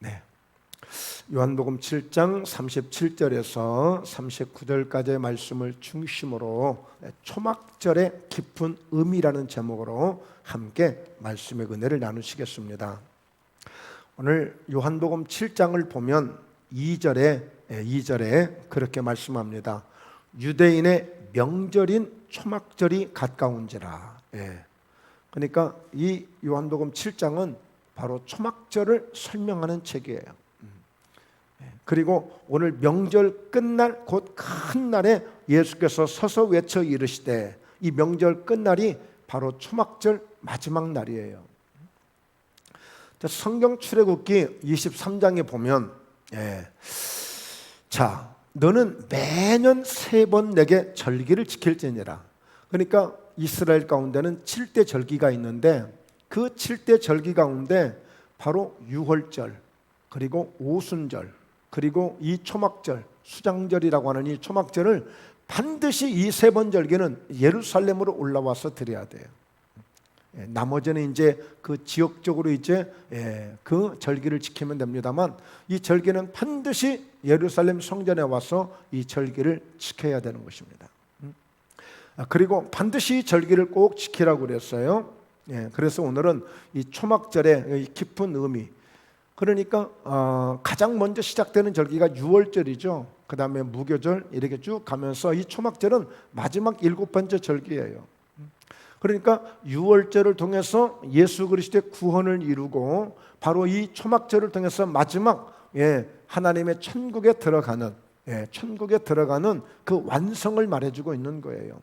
네. 요한복음 7장 37절에서 39절까지의 말씀을 중심으로 초막절의 깊은 의미라는 제목으로 함께 말씀의 은혜를 나누시겠습니다. 오늘 요한복음 7장을 보면 2절에 그렇게 말씀합니다. 유대인의 명절인 초막절이 가까운지라. 그러니까 이 요한복음 7장은 바로 초막절을 설명하는 책이에요. 그리고 오늘 명절 끝날 곧 큰 날에 예수께서 서서 외쳐 이르시되, 이 명절 끝날이 바로 초막절 마지막 날이에요. 성경 출애굽기 23장에 보면 자, 너는 매년 3번 내게 절기를 지킬지니라. 그러니까 이스라엘 가운데는 7대 절기가 있는데 그 7대 절기 가운데 바로 유월절, 그리고 오순절, 그리고 이 초막절, 수장절이라고 하는 이 초막절을 반드시 이 3번 절기는 예루살렘으로 올라와서 드려야 돼요. 나머지는 이제 그 지역적으로 이제 그 절기를 지키면 됩니다만, 이 절기는 반드시 예루살렘 성전에 와서 이 절기를 지켜야 되는 것입니다. 그리고 반드시 이 절기를 꼭 지키라고 그랬어요. 그래서 오늘은 이 초막절의 깊은 의미, 그러니까 가장 먼저 시작되는 절기가 유월절이죠. 그 다음에 무교절 이렇게 쭉 가면서 이 초막절은 마지막 7번째 절기예요. 그러니까 유월절을 통해서 예수 그리스도의 구원을 이루고 바로 이 초막절을 통해서 마지막 하나님의 천국에 들어가는 그 완성을 말해주고 있는 거예요.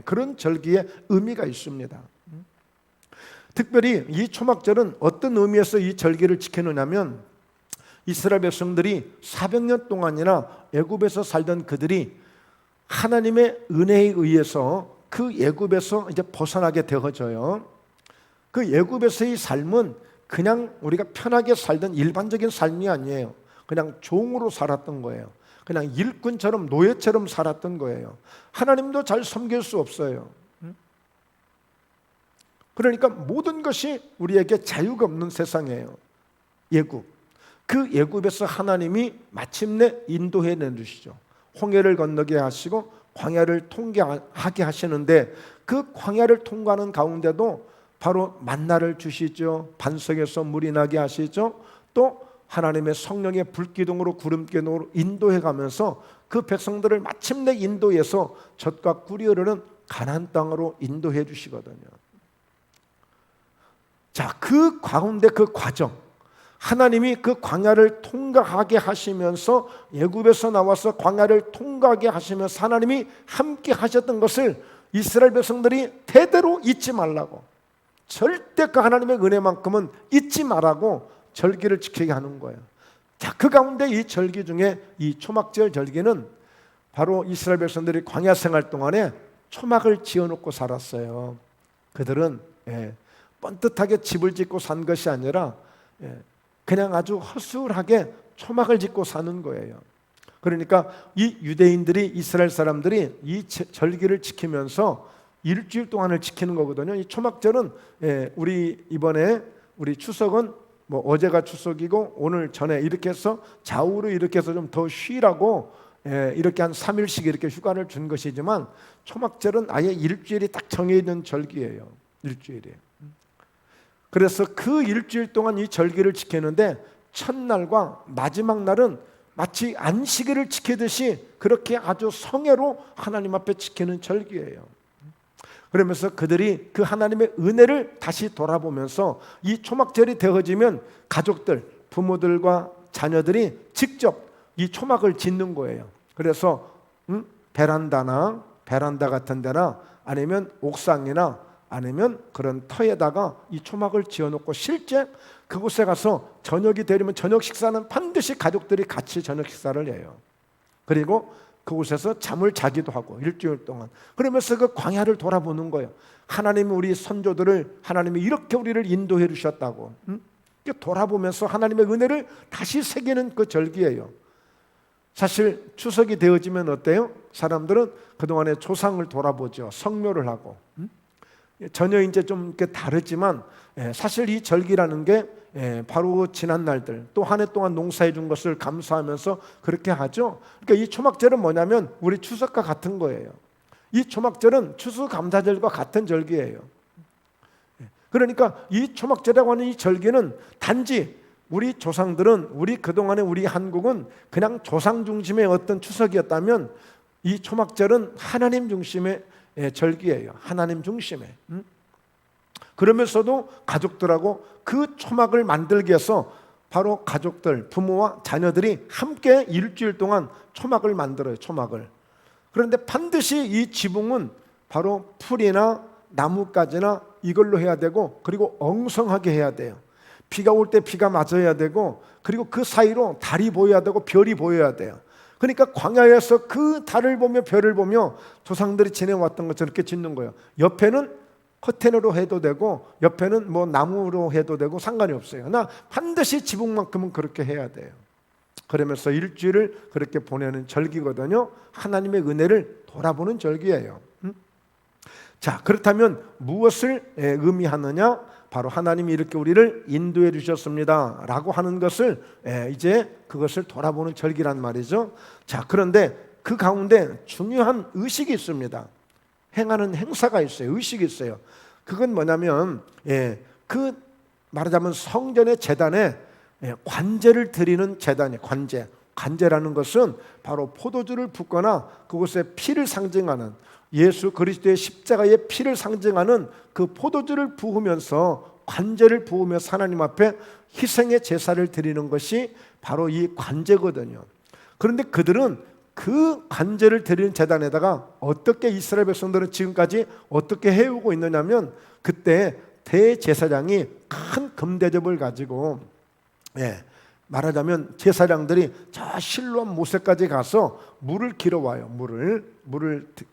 그런 절기의 의미가 있습니다. 특별히 이 초막절은 어떤 의미에서 이 절기를 지키느냐면, 이스라엘 백성들이 400년 동안이나 애굽에서 살던 그들이 하나님의 은혜에 의해서 그 애굽에서 이제 벗어나게 되어져요. 그 애굽에서의 삶은 그냥 우리가 편하게 살던 일반적인 삶이 아니에요. 그냥 종으로 살았던 거예요. 그냥 일꾼처럼, 노예처럼 살았던 거예요. 하나님도 잘 섬길 수 없어요. 그러니까 모든 것이 우리에게 자유가 없는 세상이에요. 애굽. 그 애굽에서 하나님이 마침내 인도해 내주시죠. 홍해를 건너게 하시고 광야를 통과하게 하시는데, 그 광야를 통과하는 가운데도 바로 만나를 주시죠. 반석에서 물이 나게 하시죠. 또 하나님의 성령의 불기둥으로 구름기둥으로 인도해 가면서 그 백성들을 마침내 인도해서 젖과 꿀이 흐르는 가나안 땅으로 인도해 주시거든요. 자, 그 가운데 그 과정, 하나님이 그 광야를 통과하게 하시면서, 애굽에서 나와서 광야를 통과하게 하시면서 하나님이 함께 하셨던 것을 이스라엘 백성들이 대대로 잊지 말라고, 절대 그 하나님의 은혜만큼은 잊지 말라고 절기를 지키게 하는 거예요. 자, 그 가운데 이 절기 중에 이 초막절 절기는 바로 이스라엘 백성들이 광야 생활 동안에 초막을 지어놓고 살았어요. 그들은 뻔듯하게 집을 짓고 산 것이 아니라 그냥 아주 허술하게 초막을 짓고 사는 거예요. 그러니까 이 유대인들이, 이스라엘 사람들이 이 절기를 지키면서 일주일 동안을 지키는 거거든요. 이 초막절은 우리 이번에 우리 추석은 뭐 어제가 추석이고 오늘 전에 이렇게 해서 좌우로 이렇게 해서 좀 더 쉬라고 이렇게 한 3일씩 이렇게 휴가를 준 것이지만, 초막절은 아예 일주일이 딱 정해 있는 절기예요. 일주일이에요. 그래서 그 일주일 동안 이 절기를 지키는데, 첫날과 마지막 날은 마치 안식일을 지키듯이 그렇게 아주 성애로 하나님 앞에 지키는 절기예요. 그러면서 그들이 그 하나님의 은혜를 다시 돌아보면서 이 초막절이 되어지면 가족들, 부모들과 자녀들이 직접 이 초막을 짓는 거예요. 그래서 베란다 같은 데나 아니면 옥상이나 아니면 그런 터에다가 이 초막을 지어놓고, 실제 그곳에 가서 저녁이 되려면 저녁 식사는 반드시 가족들이 같이 저녁 식사를 해요. 그리고 그곳에서 잠을 자기도 하고 일주일 동안. 그러면서 그 광야를 돌아보는 거예요. 하나님이 우리 선조들을, 하나님이 이렇게 우리를 인도해 주셨다고 돌아보면서 하나님의 은혜를 다시 새기는 그 절기예요. 사실 추석이 되어지면 어때요? 사람들은 그동안의 조상을 돌아보죠. 성묘를 하고. 전혀 이제 좀 이렇게 다르지만 사실 이 절기라는 게 바로 지난 날들 또 한 해 동안 농사해 준 것을 감사하면서 그렇게 하죠. 그러니까 이 초막절은 뭐냐면 우리 추석과 같은 거예요. 이 초막절은 추수감사절과 같은 절기예요. 그러니까 이 초막절이라고 하는 이 절기는 단지 우리 조상들은 우리 그동안에 우리 한국은 그냥 조상 중심의 어떤 추석이었다면 이 초막절은 하나님 중심의 절기예요. 하나님 중심의. 그러면서도 가족들하고 그 초막을 만들기 위해서 바로 가족들, 부모와 자녀들이 함께 일주일 동안 초막을 만들어요. 초막을. 그런데 반드시 이 지붕은 바로 풀이나 나뭇가지나 이걸로 해야 되고, 그리고 엉성하게 해야 돼요. 비가 올 때 비가 맞아야 되고, 그리고 그 사이로 달이 보여야 되고 별이 보여야 돼요. 그러니까 광야에서 그 달을 보며 별을 보며 조상들이 지내왔던 것처럼 이렇게 짓는 거예요. 옆에는 커튼으로 해도 되고 옆에는 뭐 나무로 해도 되고 상관이 없어요. 나 반드시 지붕만큼은 그렇게 해야 돼요. 그러면서 일주일을 그렇게 보내는 절기거든요. 하나님의 은혜를 돌아보는 절기예요. 자, 그렇다면 무엇을 의미하느냐? 바로 하나님이 이렇게 우리를 인도해 주셨습니다 라고 하는 것을 이제 그것을 돌아보는 절기란 말이죠. 자, 그런데 그 가운데 중요한 의식이 있습니다. 행하는 행사가 있어요. 의식이 있어요. 그건 뭐냐면 그 말하자면 성전의 제단에 관제를 드리는 제단이에요. 관제라는 것은 바로 포도주를 붓거나 그곳에 피를 상징하는, 예수 그리스도의 십자가의 피를 상징하는 그 포도주를 부으면서, 관제를 부으면서 하나님 앞에 희생의 제사를 드리는 것이 바로 이 관제거든요. 그런데 그들은 그 관제를 드리는 제단에다가 어떻게 이스라엘 백성들은 지금까지 어떻게 해오고 있느냐면, 그때 대제사장이 큰 금대접을 가지고 말하자면 제사장들이 저 실로암 모세까지 가서 물을 길어와요. 물을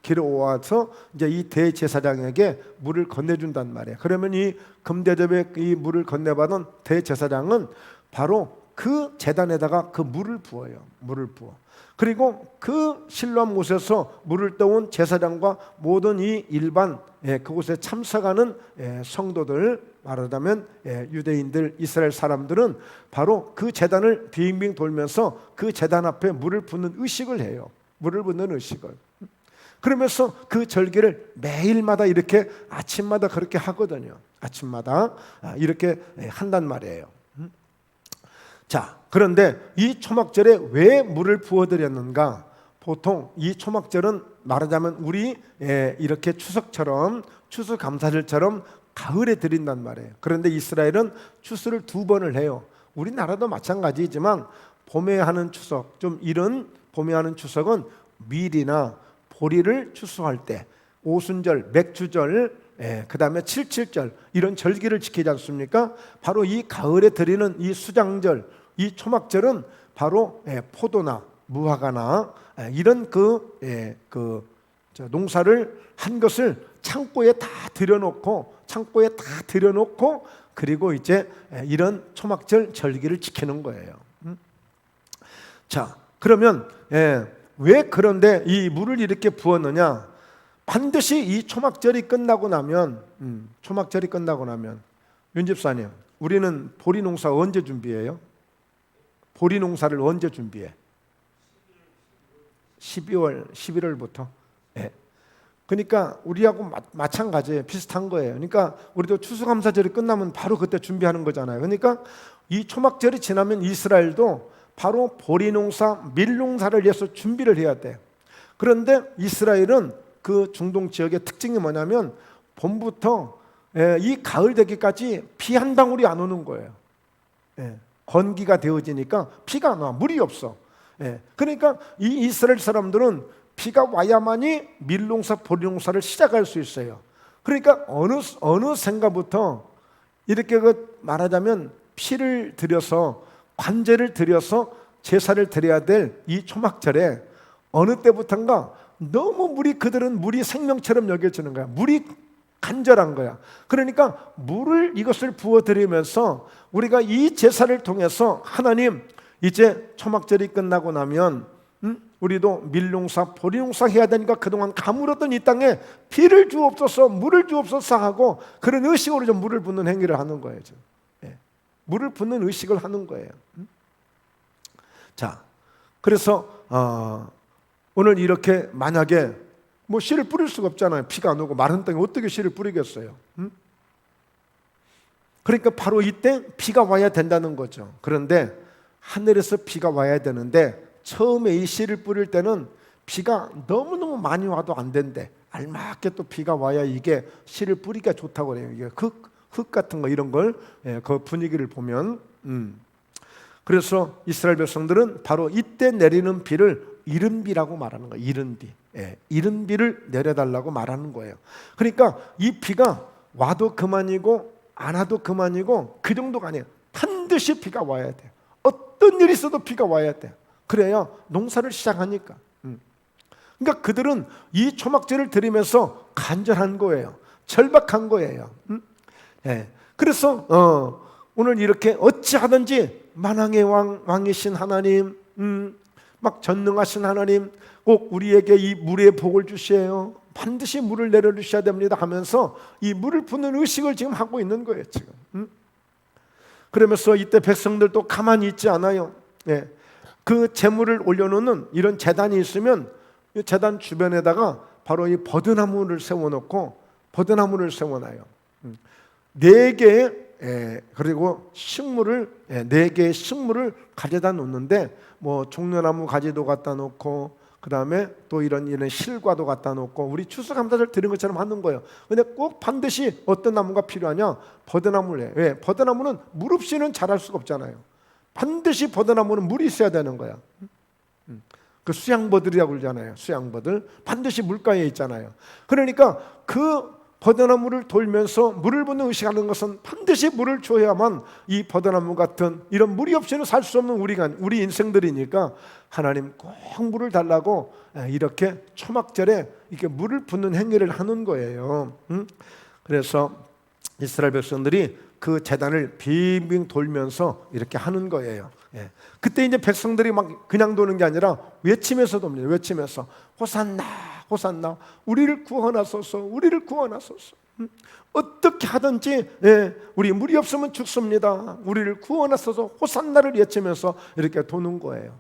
길어와서 이제 이 대제사장에게 물을 건네준단 말이에요. 그러면 이 금대접에 이 물을 건네받은 대제사장은 바로 그 제단에다가 그 물을 부어요. 물을 부어. 그리고 그 실로암 못에서 물을 떠온 제사장과 모든 이 일반 그곳에 참석하는 성도들, 말하자면 유대인들, 이스라엘 사람들은 바로 그 제단을 빙빙 돌면서 그 제단 앞에 물을 붓는 의식을 해요. 물을 붓는 의식을. 그러면서 그 절기를 매일마다 이렇게 아침마다 그렇게 하거든요. 아침마다 이렇게 한단 말이에요. 자, 그런데 이 초막절에 왜 물을 부어드렸는가? 보통 이 초막절은 말하자면 우리 이렇게 추석처럼, 추수감사절처럼 가을에 드린단 말이에요. 그런데 이스라엘은 추수를 2번을 해요. 우리나라도 마찬가지지만 봄에 하는 추석, 좀 이른 봄에 하는 추석은 밀이나 보리를 추수할 때, 오순절, 맥주절, 그 다음에 칠칠절, 이런 절기를 지키지 않습니까? 바로 이 가을에 드리는 이 수장절, 이 초막절은 바로 포도나 무화과나 이런 농사를 한 것을 창고에 다 들여놓고 그리고 이제 이런 초막절 절기를 지키는 거예요. 자, 그러면 왜 그런데 이 물을 이렇게 부었느냐? 반드시 이 초막절이 끝나고 나면 윤 집사님, 우리는 보리 농사 언제 준비해요? 보리 농사를 언제 준비해? 12월, 11월부터. 그러니까 우리하고 마찬가지예요. 비슷한 거예요. 그러니까 우리도 추수감사절이 끝나면 바로 그때 준비하는 거잖아요. 그러니까 이 초막절이 지나면 이스라엘도 바로 보리 농사, 밀 농사를 위해서 준비를 해야 돼. 그런데 이스라엘은 그 중동 지역의 특징이 뭐냐면 봄부터 이 가을 되기까지 비 한 방울이 안 오는 거예요. 건기가 되어지니까 비가 안 와. 물이 없어. 그러니까 이 이스라엘 사람들은 비가 와야만이 밀농사, 보리농사를 시작할 수 있어요. 그러니까 어느 생가부터 이렇게 말하자면 피를 들여서, 관제를 들여서 제사를 드려야 될 이 초막절에 어느 때부터인가 너무 그들은 물이 생명처럼 여겨지는 거야. 물이 간절한 거야. 그러니까 물을 이것을 부어드리면서 우리가 이 제사를 통해서 하나님, 이제 초막절이 끝나고 나면 우리도 밀농사, 보리농사 해야 되니까 그동안 가물었던 이 땅에 비를 주옵소서, 물을 주옵소서 하고 그런 의식으로 좀 물을 붓는 행위를 하는 거예요. 물을 붓는 의식을 하는 거예요. 자, 그래서 오늘 이렇게 만약에 뭐 씨를 뿌릴 수가 없잖아요. 비가 안 오고 마른 땅에 어떻게 씨를 뿌리겠어요? 그러니까 바로 이때 비가 와야 된다는 거죠. 그런데 하늘에서 비가 와야 되는데 처음에 이 씨를 뿌릴 때는 비가 너무너무 많이 와도 안 된대. 알맞게 또 비가 와야 이게 씨를 뿌리기가 좋다고 그래요. 이게 흙 같은 거 이런 걸, 그 분위기를 보면. 그래서 이스라엘 백성들은 바로 이때 내리는 비를 이른 비라고 말하는 거예요. 이른 비. 이른 비를 내려달라고 말하는 거예요. 그러니까 이 비가 와도 그만이고 안 와도 그만이고 그 정도가 아니에요. 반드시 비가 와야 돼요. 어떤 일이 있어도 비가 와야 돼요. 그래야 농사를 시작하니까. 그러니까 그들은 이 초막절을 드리면서 간절한 거예요. 절박한 거예요. 그래서 오늘 이렇게 어찌하든지 만왕의 왕이신 하나님, 막 전능하신 하나님, 꼭 우리에게 이 물의 복을 주시에요. 반드시 물을 내려주셔야 됩니다 하면서 이 물을 붓는 의식을 지금 하고 있는 거예요. 지금. 그러면서 이때 백성들도 가만히 있지 않아요. 그 제물을 올려놓는 이런 제단이 있으면 이 제단 주변에다가 바로 이 버드나무를 세워놓고 버드나무를 세워놔요. 4개의 그리고 식물을 4개의 식물을 가져다 놓는데 뭐 종려나무 가지도 갖다 놓고 그 다음에 또 이런 실과도 갖다 놓고 우리 추수감사절 드린 것처럼 하는 거예요. 근데 꼭 반드시 어떤 나무가 필요하냐? 버드나무를 해요. 왜? 버드나무는 물 없이는 자랄 수가 없잖아요. 반드시 버드나무는 물이 있어야 되는 거야. 그 수양버들이라고 그러잖아요. 수양버들 반드시 물가에 있잖아요. 그러니까 그 버드나무를 돌면서 물을 붓는 의식하는 것은 반드시 물을 줘야만 이 버드나무 같은 이런 물이 없이는 살 수 없는 우리 인생들이니까 하나님 꼭 물을 달라고 이렇게 초막절에 이렇게 물을 붓는 행위를 하는 거예요. 그래서 이스라엘 백성들이 그 제단을 빙빙 돌면서 이렇게 하는 거예요. 그때 이제 백성들이 막 그냥 도는 게 아니라 외치면서 돕니다. 외치면서 호산나 호산나 우리를 구원하소서 우리를 구원하소서. 어떻게 하든지 우리 물이 없으면 죽습니다. 우리를 구원하소서 호산나를 외치면서 이렇게 도는 거예요.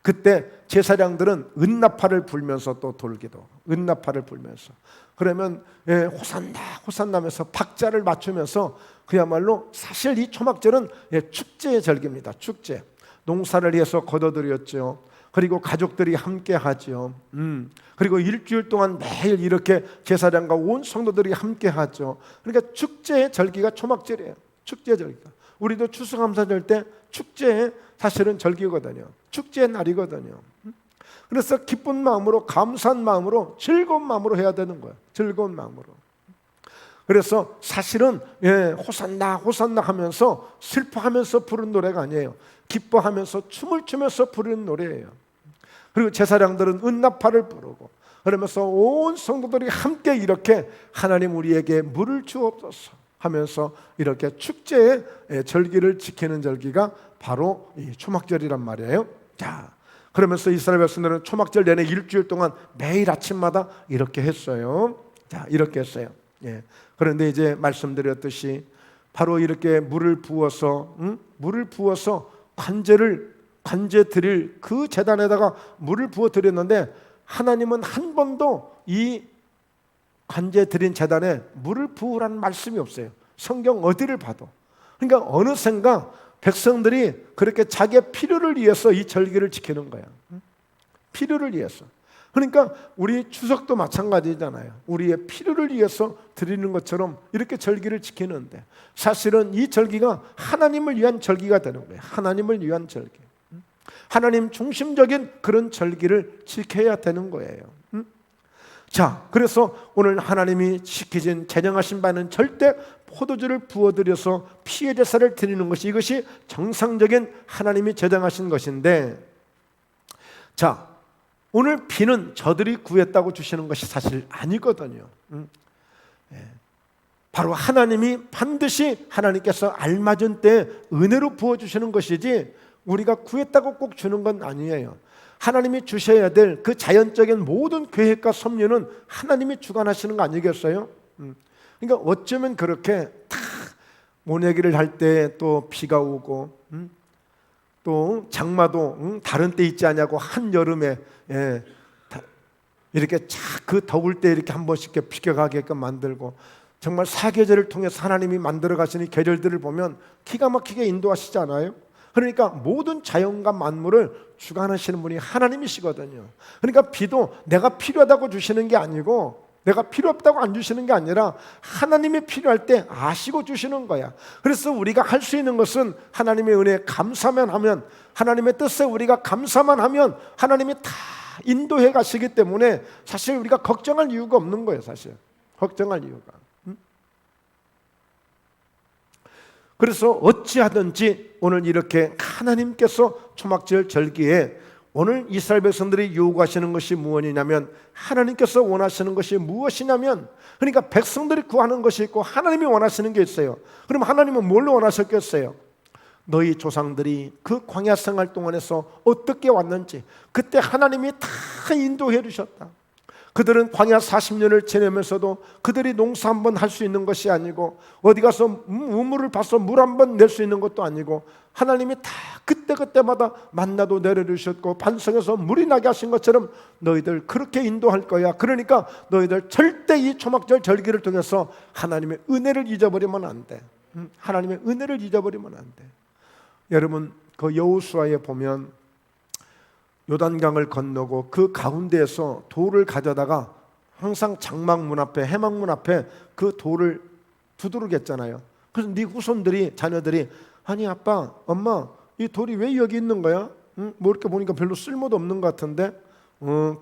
그때 제사장들은 은나팔을 불면서 또 돌기도 은나팔을 불면서 그러면 호산나 호산나면서 박자를 맞추면서 그야말로 사실 이 초막절은 축제의 절기입니다. 축제. 농사를 위해서 거둬들였죠. 그리고 가족들이 함께 하죠. 그리고 일주일 동안 매일 이렇게 제사장과 온 성도들이 함께 하죠. 그러니까 축제의 절기가 초막절이에요. 축제의 절기가. 우리도 추수감사절 때 축제의 사실은 절기거든요. 축제의 날이거든요. 그래서 기쁜 마음으로 감사한 마음으로 즐거운 마음으로 해야 되는 거예요. 즐거운 마음으로. 그래서 사실은 호산나 호산나 하면서 슬퍼하면서 부른 노래가 아니에요. 기뻐하면서 춤을 추면서 부르는 노래예요. 그리고 제사장들은 은나팔을 부르고 그러면서 온 성도들이 함께 이렇게 하나님 우리에게 물을 주옵소서 하면서 이렇게 축제의 절기를 지키는 절기가 바로 이 초막절이란 말이에요. 자, 그러면서 이스라엘 백성들은 초막절 내내 일주일 동안 매일 아침마다 이렇게 했어요. 자, 이렇게 했어요. 그런데 이제 말씀드렸듯이 바로 이렇게 물을 부어서 관제 드릴 그 제단에다가 물을 부어 드렸는데 하나님은 한 번도 이 관제 드린 제단에 물을 부으라는 말씀이 없어요. 성경 어디를 봐도. 그러니까 어느샌가 백성들이 그렇게 자기의 필요를 위해서 이 절기를 지키는 거야. 필요를 위해서. 그러니까 우리 추석도 마찬가지잖아요. 우리의 필요를 위해서 드리는 것처럼 이렇게 절기를 지키는데 사실은 이 절기가 하나님을 위한 절기가 되는 거예요. 하나님을 위한 절기. 하나님 중심적인 그런 절기를 지켜야 되는 거예요. 자, 그래서 오늘 하나님이 지키신 제정하신 바는 절대 포도주를 부어들여서 피의 제사를 드리는 것이 이것이 정상적인 하나님이 제정하신 것인데 자, 오늘 비는 저들이 구했다고 주시는 것이 사실 아니거든요. 바로 하나님이 반드시 하나님께서 알맞은 때에 은혜로 부어주시는 것이지 우리가 구했다고 꼭 주는 건 아니에요. 하나님이 주셔야 될 그 자연적인 모든 계획과 섭리는 하나님이 주관하시는 거 아니겠어요? 그러니까 어쩌면 그렇게 다 모내기를 할 때 또 비가 오고, 또 장마도 다른 때 있지 않냐고 한여름에 이렇게 그 더울 때 이렇게 한 번씩 비켜가게끔 만들고, 정말 사계절을 통해서 하나님이 만들어 가시는 계절들을 보면 기가 막히게 인도하시지 않아요? 그러니까 모든 자연과 만물을 주관하시는 분이 하나님이시거든요. 그러니까 비도 내가 필요하다고 주시는 게 아니고, 내가 필요 없다고 안 주시는 게 아니라 하나님이 필요할 때 아시고 주시는 거야. 그래서 우리가 할 수 있는 것은 하나님의 은혜에 감사만 하면, 하나님의 뜻에 우리가 감사만 하면 하나님이 다 인도해 가시기 때문에 사실 우리가 걱정할 이유가 없는 거예요. 사실 걱정할 이유가. 그래서 어찌하든지 오늘 이렇게 하나님께서 초막절 절기에 오늘 이스라엘 백성들이 요구하시는 것이 무엇이냐면, 하나님께서 원하시는 것이 무엇이냐면, 그러니까 백성들이 구하는 것이 있고 하나님이 원하시는 게 있어요. 그럼 하나님은 뭘 원하셨겠어요? 너희 조상들이 그 광야 생활 동안에서 어떻게 왔는지 그때 하나님이 다 인도해 주셨다. 그들은 광야 40년을 지내면서도 그들이 농사 한번 할 수 있는 것이 아니고, 어디 가서 우물을 파서 물 한번 낼 수 있는 것도 아니고, 하나님이 다 그때그때마다 만나도 내려주셨고 반석에서 물이 나게 하신 것처럼 너희들 그렇게 인도할 거야. 그러니까 너희들 절대 이 초막절 절기를 통해서 하나님의 은혜를 잊어버리면 안 돼. 하나님의 은혜를 잊어버리면 안 돼. 여러분, 그 여호수아에 보면 요단강을 건너고 그 가운데에서 돌을 가져다가 항상 장막문 앞에, 해막문 앞에 그 돌을 두드르겠잖아요. 그래서 네 후손들이, 자녀들이, 아니 아빠, 엄마, 이 돌이 왜 여기 있는 거야? 뭐 이렇게 보니까 별로 쓸모도 없는 것 같은데,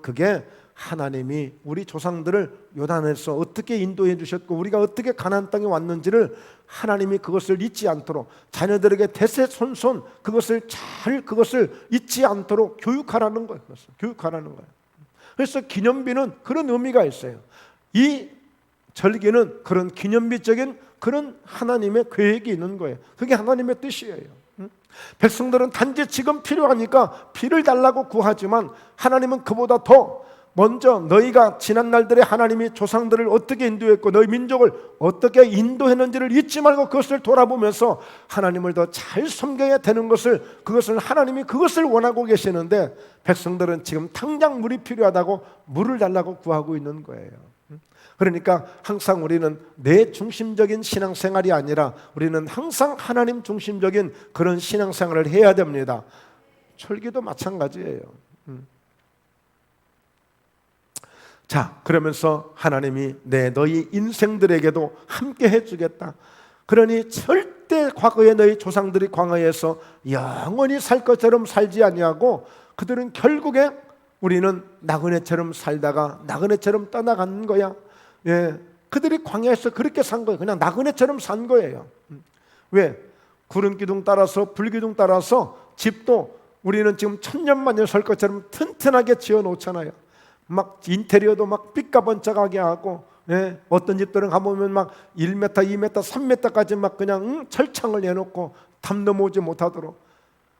그게 하나님이 우리 조상들을 요단에서 어떻게 인도해 주셨고 우리가 어떻게 가나안 땅에 왔는지를 하나님이 그것을 잊지 않도록 자녀들에게 대세손손 그것을 잊지 않도록 교육하라는 거예요. 교육하라는 거예요. 그래서 기념비는 그런 의미가 있어요. 이 절기는 그런 기념비적인 그런 하나님의 계획이 있는 거예요. 그게 하나님의 뜻이에요. 백성들은 단지 지금 필요하니까 비를 달라고 구하지만 하나님은 그보다 더 먼저 너희가 지난 날들에 하나님이 조상들을 어떻게 인도했고 너희 민족을 어떻게 인도했는지를 잊지 말고 그것을 돌아보면서 하나님을 더 잘 섬겨야 되는 것을, 그것을 하나님이 그것을 원하고 계시는데, 백성들은 지금 당장 물이 필요하다고 물을 달라고 구하고 있는 거예요. 그러니까 항상 우리는 내 중심적인 신앙생활이 아니라 우리는 항상 하나님 중심적인 그런 신앙생활을 해야 됩니다. 철기도 마찬가지예요. 자, 그러면서 하나님이 너희 인생들에게도 함께 해주겠다. 그러니 절대 과거에 너희 조상들이 광야에서 영원히 살 것처럼 살지 아니하고 그들은 결국에 우리는 나그네처럼 살다가 나그네처럼 떠나가는 거야. 그들이 광야에서 그렇게 산 거예요. 그냥 나그네처럼 산 거예요. 왜? 구름 기둥 따라서 불기둥 따라서 집도 우리는 지금 천년만년 살 것처럼 튼튼하게 지어 놓잖아요. 막 인테리어도 막 삐까번쩍하게 하고, 어떤 집들은 가보면 막 1m, 2m, 3m까지 막 그냥 철창을 내놓고 담 넘어오지 못하도록.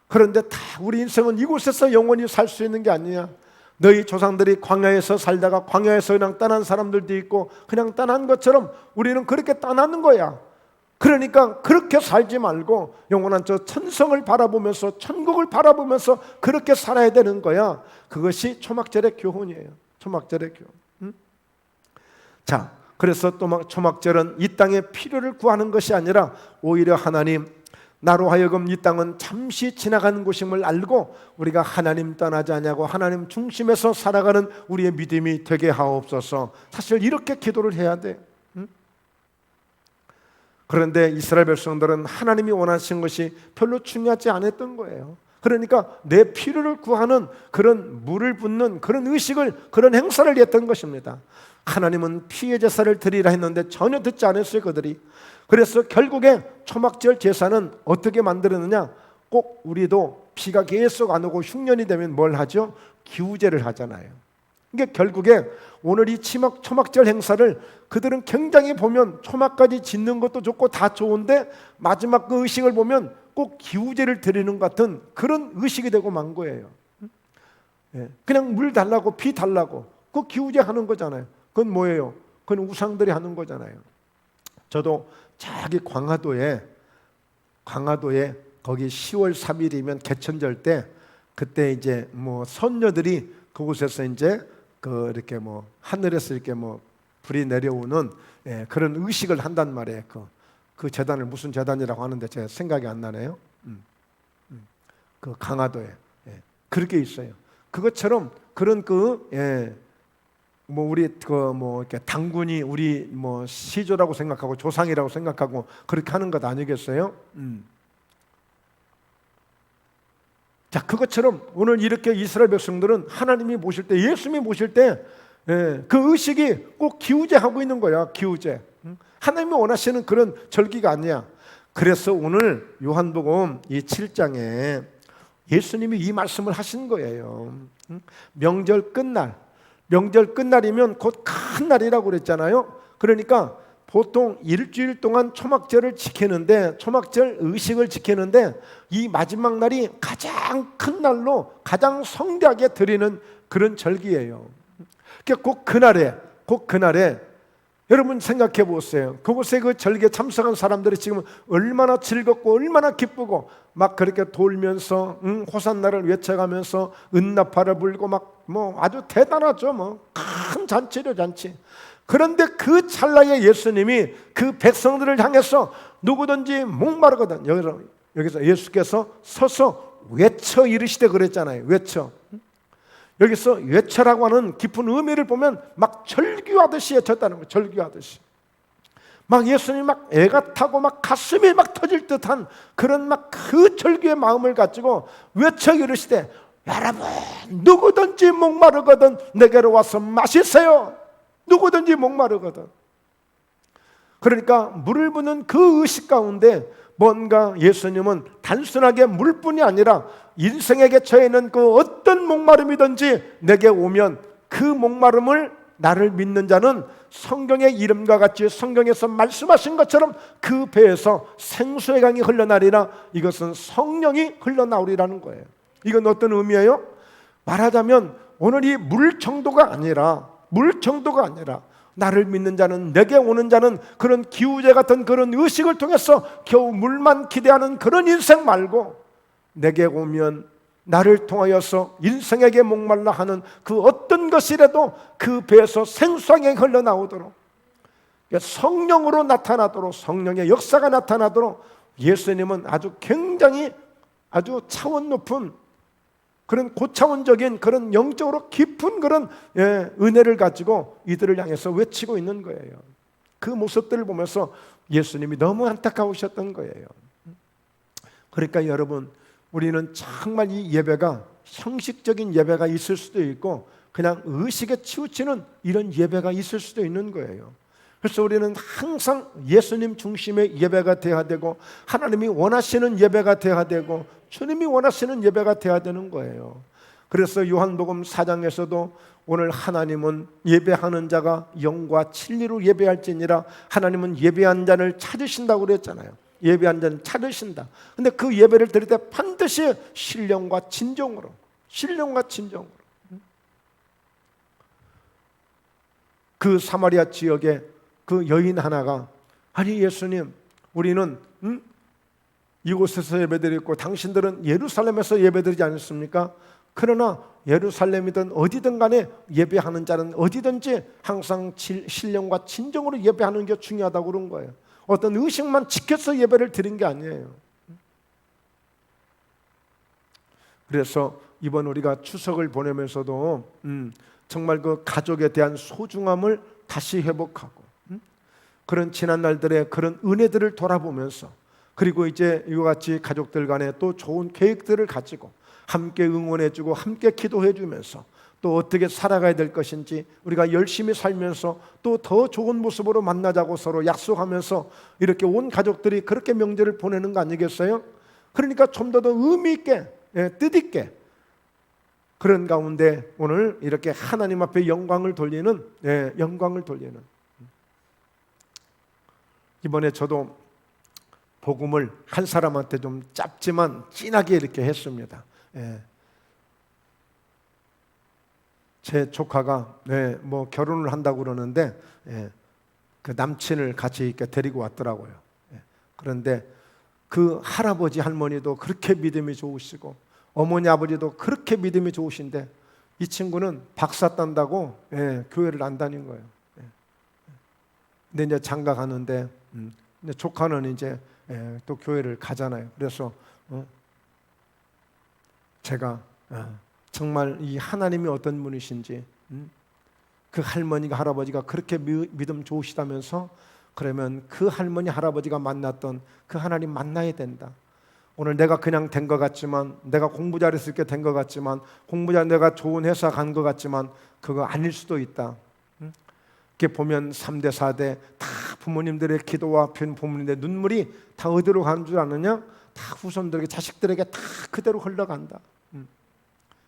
그런데 다 우리 인생은 이곳에서 영원히 살 수 있는 게 아니야. 너희 조상들이 광야에서 살다가 광야에서 그냥 떠난 사람들도 있고 그냥 떠난 것처럼 우리는 그렇게 떠나는 거야. 그러니까 그렇게 살지 말고 영원한 저 천성을 바라보면서 천국을 바라보면서 그렇게 살아야 되는 거야. 그것이 초막절의 교훈이에요. 초막절의 교훈. 자, 그래서 또 초막절은 이 땅의 필요를 구하는 것이 아니라 오히려 하나님, 나로 하여금 이 땅은 잠시 지나가는 곳임을 알고 우리가 하나님 떠나지 않냐고 하나님 중심에서 살아가는 우리의 믿음이 되게 하옵소서. 사실 이렇게 기도를 해야 돼. 그런데 이스라엘 백성들은 하나님이 원하신 것이 별로 중요하지 않았던 거예요. 그러니까 내 필요를 구하는 그런 물을 붓는 그런 의식을, 그런 행사를 했던 것입니다. 하나님은 피의 제사를 드리라 했는데 전혀 듣지 않았어요, 그들이. 그래서 결국에 초막절 제사는 어떻게 만들었느냐? 꼭 우리도 비가 계속 안 오고 흉년이 되면 뭘 하죠? 기우제를 하잖아요. 그러니까 결국에 오늘 이 초막절 행사를 그들은 굉장히 보면 초막까지 짓는 것도 좋고 다 좋은데 마지막 그 의식을 보면 꼭 기우제를 드리는 것 같은 그런 의식이 되고 만 거예요. 그냥 물 달라고 비 달라고 그 기우제 하는 거잖아요. 그건 뭐예요? 그건 우상들이 하는 거잖아요. 저도 저기 광화도에 강화도에 거기 10월 3일이면 개천절 때 그때 이제 뭐 선녀들이 그곳에서 이제 그 이렇게 뭐 하늘에서 이렇게 뭐 불이 내려오는 그런 의식을 한단 말이에요. 그 재단을 무슨 재단이라고 하는데 제가 생각이 안 나네요. 그 강화도에 그렇게 있어요. 그것처럼 그런 뭐 우리 뭐 이렇게 당군이 우리 뭐 시조라고 생각하고 조상이라고 생각하고 그렇게 하는 것 아니겠어요? 자, 그것처럼 오늘 이렇게 이스라엘 백성들은 하나님이 모실 때, 예수님이 모실 때, 그 의식이 꼭 기우제하고 있는 거야. 기우제. 하나님이 원하시는 그런 절기가 아니야. 그래서 오늘 요한복음 이 7장에 예수님이 이 말씀을 하신 거예요. 명절 끝날이면 곧 큰 날이라고 그랬잖아요. 그러니까 보통 일주일 동안 초막절을 지키는데, 초막절 의식을 지키는데 이 마지막 날이 가장 큰 날로 가장 성대하게 드리는 그런 절기예요. 꼭 그날에 여러분 생각해 보세요. 그곳에 그 절기에 참석한 사람들이 지금 얼마나 즐겁고 얼마나 기쁘고 막 그렇게 돌면서 호산나를 외쳐가면서 은나파를 불고 막 뭐 아주 대단하죠. 뭐 큰 잔치죠, 잔치. 그런데 그 찰나에 예수님이 그 백성들을 향해서 누구든지 목마르거든, 여기서 예수께서 서서 외쳐 이르시되 그랬잖아요. 외쳐. 여기서 외쳐라고 하는 깊은 의미를 보면 막 절규하듯이 외쳤다는 거예요. 절규하듯이. 막 예수님이 막 애가 타고 막 가슴이 막 터질 듯한 그런 막 그 절규의 마음을 가지고 외쳐 이르시되 여러분 누구든지 목마르거든 내게로 와서 마시세요. 누구든지 목마르거든. 그러니까 물을 부는 그 의식 가운데 뭔가 예수님은 단순하게 물뿐이 아니라 인생에게 처해 있는 그 어떤 목마름이든지 내게 오면 그 목마름을 나를 믿는 자는 성경의 이름과 같이 성경에서 말씀하신 것처럼 그 배에서 생수의 강이 흘러나리라. 이것은 성령이 흘러나오리라는 거예요. 이건 어떤 의미예요? 말하자면 오늘 이 물 정도가 아니라 나를 믿는 자는, 내게 오는 자는 그런 기우제 같은 그런 의식을 통해서 겨우 물만 기대하는 그런 인생 말고 내게 오면 나를 통하여서 인생에게 목말라 하는 그 어떤 것이라도 그 배에서 생수강이 흘러나오도록, 성령으로 나타나도록, 성령의 역사가 나타나도록 예수님은 아주 굉장히 아주 차원 높은 그런 고차원적인 그런 영적으로 깊은 그런 은혜를 가지고 이들을 향해서 외치고 있는 거예요. 그 모습들을 보면서 예수님이 너무 안타까우셨던 거예요. 그러니까 여러분, 우리는 정말 이 예배가 형식적인 예배가 있을 수도 있고 그냥 의식에 치우치는 이런 예배가 있을 수도 있는 거예요. 그래서 우리는 항상 예수님 중심의 예배가 되어야 되고 하나님이 원하시는 예배가 되어야 되고 주님이 원하시는 예배가 되어야 되는 거예요. 그래서 요한복음 4장에서도 오늘 하나님은 예배하는 자가 영과 진리로 예배할지니라, 하나님은 예배한 자를 찾으신다고 그랬잖아요. 예배한 자는 찾으신다. 근데 그 예배를 드릴 때 반드시 신령과 진정으로. 그 사마리아 지역에 그 여인 하나가, 아니 예수님, 우리는 이곳에서 예배드리고 당신들은 예루살렘에서 예배드리지 않습니까? 그러나 예루살렘이든 어디든 간에 예배하는 자는 어디든지 항상 신령과 진정으로 예배하는 게 중요하다고 그런 거예요. 어떤 의식만 지켜서 예배를 드린 게 아니에요. 그래서 이번 우리가 추석을 보내면서도 정말 그 가족에 대한 소중함을 다시 회복하고 그런 지난 날들의 그런 은혜들을 돌아보면서, 그리고 이제 이와 같이 가족들 간에 또 좋은 계획들을 가지고 함께 응원해주고 함께 기도해주면서 또 어떻게 살아가야 될 것인지 우리가 열심히 살면서 또 더 좋은 모습으로 만나자고 서로 약속하면서 이렇게 온 가족들이 그렇게 명절을 보내는 거 아니겠어요? 그러니까 좀 더 의미 있게, 뜻있게 그런 가운데 오늘 이렇게 하나님 앞에 영광을 돌리는, 이번에 저도 복음을 한 사람한테 좀 짧지만 진하게 이렇게 했습니다. 제 조카가 뭐 결혼을 한다고 그러는데 그 남친을 같이 이렇게 데리고 왔더라고요. 그런데 그 할아버지 할머니도 그렇게 믿음이 좋으시고 어머니 아버지도 그렇게 믿음이 좋으신데 이 친구는 박사 딴다고 교회를 안 다닌 거예요. 근데 이제 장가 가는데 근데 조카는 이제 또 교회를 가잖아요. 그래서 제가 정말 이 하나님이 어떤 분이신지 그 할머니가 할아버지가 그렇게 믿음 좋으시다면서 그러면 그 할머니 할아버지가 만났던 그 하나님 만나야 된다. 오늘 내가 그냥 된 것 같지만, 내가 공부 잘했을 게 된 것 같지만, 공부 잘 내가 좋은 회사 간 것 같지만 그거 아닐 수도 있다. 이렇게 보면 3대 4대 다 부모님들의 기도와 부모님들의 눈물이 다 어디로 가는 줄 아느냐? 다 후손들에게, 자식들에게 다 그대로 흘러간다.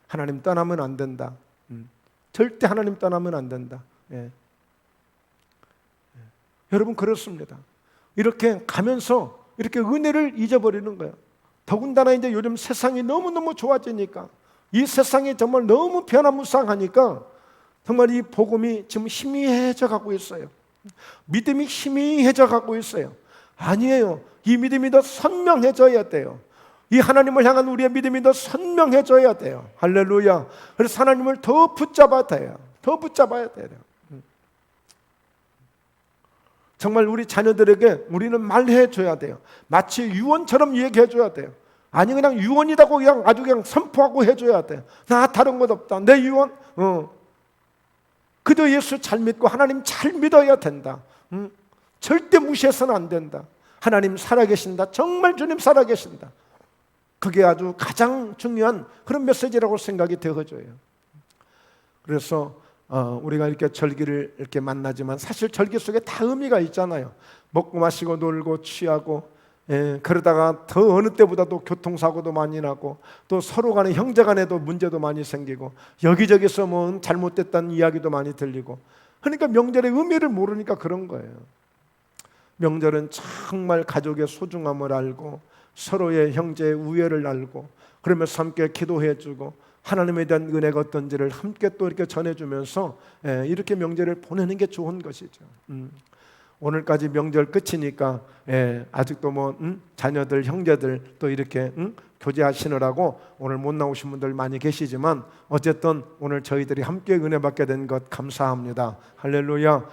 하나님 떠나면 안 된다. 절대 하나님 떠나면 안 된다. 여러분 그렇습니다. 이렇게 가면서 이렇게 은혜를 잊어버리는 거예요. 더군다나 이제 요즘 세상이 너무너무 좋아지니까, 이 세상이 정말 너무 변화무쌍하니까 정말 이 복음이 지금 희미해져 가고 있어요. 믿음이 희미해져 가고 있어요. 아니에요. 이 믿음이 더 선명해져야 돼요. 이 하나님을 향한 우리의 믿음이 더 선명해져야 돼요. 할렐루야. 그래서 하나님을 더 붙잡아야 돼요. 더 붙잡아야 돼요. 정말 우리 자녀들에게 우리는 말해줘야 돼요. 마치 유언처럼 얘기해줘야 돼요. 아니 그냥 유언이라고 그냥 아주 그냥 선포하고 해줘야 돼요. 나 다른 것 없다. 내 유언 그저 예수 잘 믿고 하나님 잘 믿어야 된다. 절대 무시해서는 안 된다. 하나님 살아계신다. 정말 주님 살아계신다. 그게 아주 가장 중요한 그런 메시지라고 생각이 되어져요. 그래서 우리가 이렇게 절기를 이렇게 만나지만 사실 절기 속에 다 의미가 있잖아요. 먹고 마시고 놀고 취하고, 그러다가 더 어느 때보다도 교통사고도 많이 나고, 또 서로 간에 형제 간에도 문제도 많이 생기고, 여기저기서 뭐 잘못됐다는 이야기도 많이 들리고, 그러니까 명절의 의미를 모르니까 그런 거예요. 명절은 정말 가족의 소중함을 알고 서로의 형제의 우애를 알고, 그러면서 함께 기도해주고 하나님에 대한 은혜가 어떤지를 함께 또 이렇게 전해주면서 이렇게 명절을 보내는 게 좋은 것이죠. 오늘까지 명절 끝이니까 아직도 뭐 자녀들 형제들 또 이렇게 교제하시느라고 오늘 못 나오신 분들 많이 계시지만 어쨌든 오늘 저희들이 함께 은혜 받게 된 것 감사합니다. 할렐루야.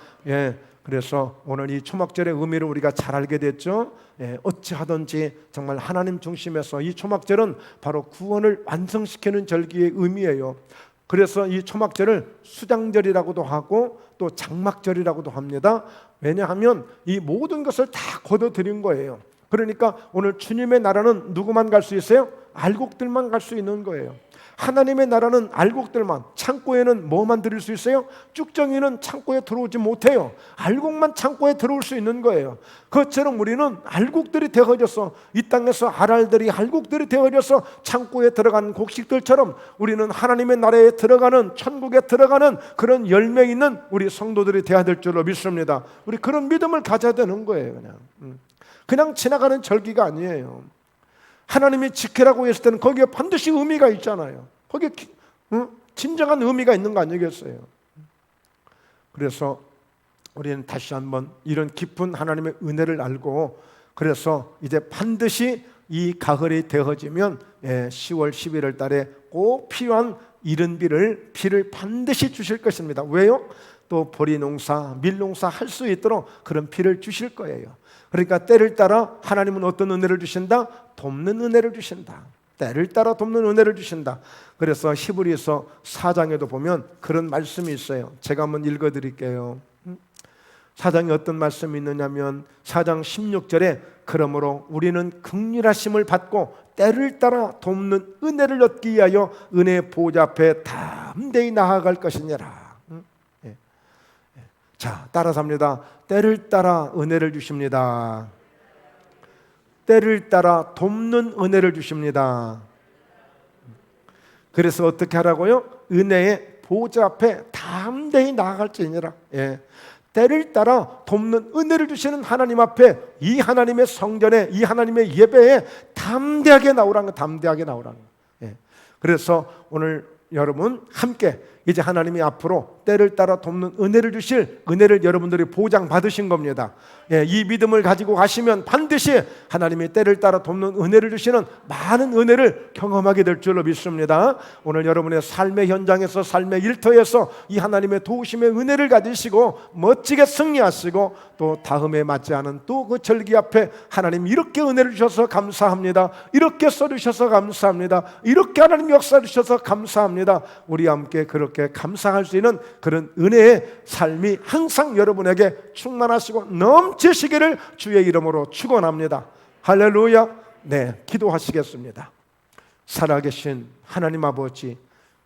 그래서 오늘 이 초막절의 의미를 우리가 잘 알게 됐죠. 어찌하든지 정말 하나님 중심에서 이 초막절은 바로 구원을 완성시키는 절기의 의미예요. 그래서 이 초막절을 수장절이라고도 하고 또 장막절이라고도 합니다. 왜냐하면 이 모든 것을 다 거둬들인 거예요. 그러니까 오늘 주님의 나라는 누구만 갈 수 있어요? 알곡들만 갈 수 있는 거예요. 하나님의 나라는 알곡들만, 창고에는 뭐만 들을 수 있어요? 쭉정이는 창고에 들어오지 못해요. 알곡만 창고에 들어올 수 있는 거예요. 그것처럼 우리는 알곡들이 되어져서 이 땅에서 알알들이 알곡들이 되어져서 창고에 들어간 곡식들처럼 우리는 하나님의 나라에 들어가는, 천국에 들어가는 그런 열매 있는 우리 성도들이 되어야 될 줄로 믿습니다. 우리 그런 믿음을 가져야 되는 거예요. 그냥 지나가는 절기가 아니에요. 하나님이 지키라고 했을 때는 거기에 반드시 의미가 있잖아요. 거기에 진정한 의미가 있는 거 아니겠어요? 그래서 우리는 다시 한번 이런 깊은 하나님의 은혜를 알고, 그래서 이제 반드시 이 가을이 되어지면 10월 11월 달에 꼭 필요한 이른 비를 반드시 주실 것입니다. 왜요? 또 보리 농사, 밀 농사 할 수 있도록 그런 비를 주실 거예요. 그러니까 때를 따라 하나님은 어떤 은혜를 주신다? 돕는 은혜를 주신다. 때를 따라 돕는 은혜를 주신다. 그래서 히브리서 4장에도 보면 그런 말씀이 있어요. 제가 한번 읽어드릴게요. 4장에 어떤 말씀이 있느냐면 4장 16절에 그러므로 우리는 긍휼하심을 받고 때를 따라 돕는 은혜를 얻기 위하여 은혜의 보좌 앞에 담대히 나아갈 것이니라. 자, 따라서 합니다. 때를 따라 은혜를 주십니다. 때를 따라 돕는 은혜를 주십니다. 그래서 어떻게 하라고요? 은혜의 보좌 앞에 담대히 나아갈지니라. 때를 따라 돕는 은혜를 주시는 하나님 앞에, 이 하나님의 성전에, 이 하나님의 예배에 담대하게 나오라는 거, 담대하게 나오라는 거. 그래서 오늘 여러분 함께 이제 하나님이 앞으로 때를 따라 돕는 은혜를 주실 은혜를 여러분들이 보장받으신 겁니다. 이 믿음을 가지고 가시면 반드시 하나님이 때를 따라 돕는 은혜를 주시는 많은 은혜를 경험하게 될 줄로 믿습니다. 오늘 여러분의 삶의 현장에서, 삶의 일터에서 이 하나님의 도우심의 은혜를 가지시고 멋지게 승리하시고, 또 다음에 맞지 않은 또 그 절기 앞에 하나님 이렇게 은혜를 주셔서 감사합니다, 이렇게 써주셔서 감사합니다, 이렇게 하나님 역사 주셔서 감사합니다, 우리 함께 그렇게 감사할 수 있는 그런 은혜의 삶이 항상 여러분에게 충만하시고 넘치시기를 주의 이름으로 축원합니다. 할렐루야. 네, 기도하시겠습니다. 살아계신 하나님 아버지,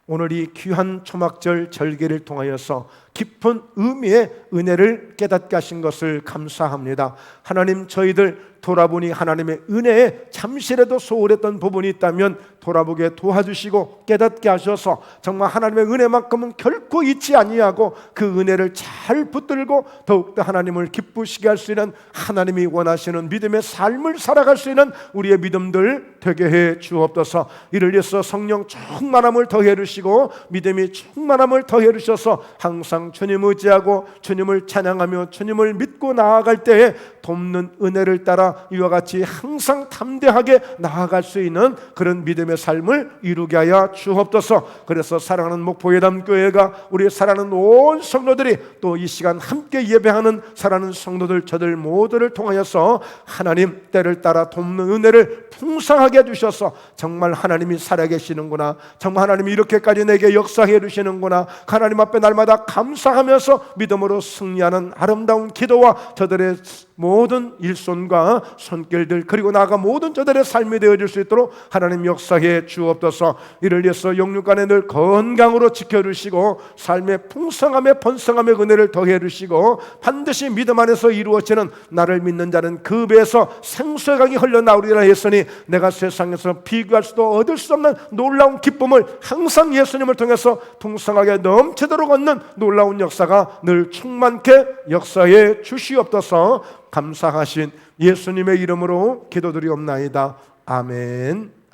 오늘 이 귀한 초막절 절기를 통하여서 깊은 의미의 은혜를 깨닫게 하신 것을 감사합니다. 하나님, 저희들 돌아보니 하나님의 은혜에 잠시라도 소홀했던 부분이 있다면 돌아보게 도와주시고 깨닫게 하셔서 정말 하나님의 은혜만큼은 결코 잊지 아니하고 그 은혜를 잘 붙들고 더욱더 하나님을 기쁘시게 할 수 있는, 하나님이 원하시는 믿음의 삶을 살아갈 수 있는 우리의 믿음들 되게 해 주옵소서. 이를 위해서 성령 충만함을 더해 주시고 믿음이 충만함을 더해 주셔서 항상 주님 의지하고 주님을 찬양하며 주님을 믿고 나아갈 때에 돕는 은혜를 따라 이와 같이 항상 담대하게 나아갈 수 있는 그런 믿음의 삶을 이루게 하여 주옵소서. 그래서 사랑하는 목포예담교회가, 우리 사랑하는 온 성도들이 또 이 시간 함께 예배하는 사랑하는 성도들, 저들 모두를 통하여서 하나님 때를 따라 돕는 은혜를 풍성하게 해주셔서 정말 하나님이 살아계시는구나, 정말 하나님이 이렇게까지 내게 역사해 주시는구나, 하나님 앞에 날마다 감사하면서 믿음으로 승리하는 아름다운 기도와 저들의 모든 일손과 손길들, 그리고 나아가 모든 저들의 삶이 되어질 수 있도록 하나님 역사해 주옵소서. 이를 위해서 영육간에 늘 건강으로 지켜주시고 삶의 풍성함에 번성함의 은혜를 더해 주시고, 반드시 믿음 안에서 이루어지는 나를 믿는 자는 그 배에서 생수의 강이 흘러나오리라 했으니 내가 세상에서 비교할 수도 얻을 수 없는 놀라운 기쁨을 항상 예수님을 통해서 풍성하게 넘치도록 얻는 놀라운 역사가 늘 충만케 역사해 주시옵소서. 감사하신 예수님의 이름으로 기도드리옵나이다. 아멘.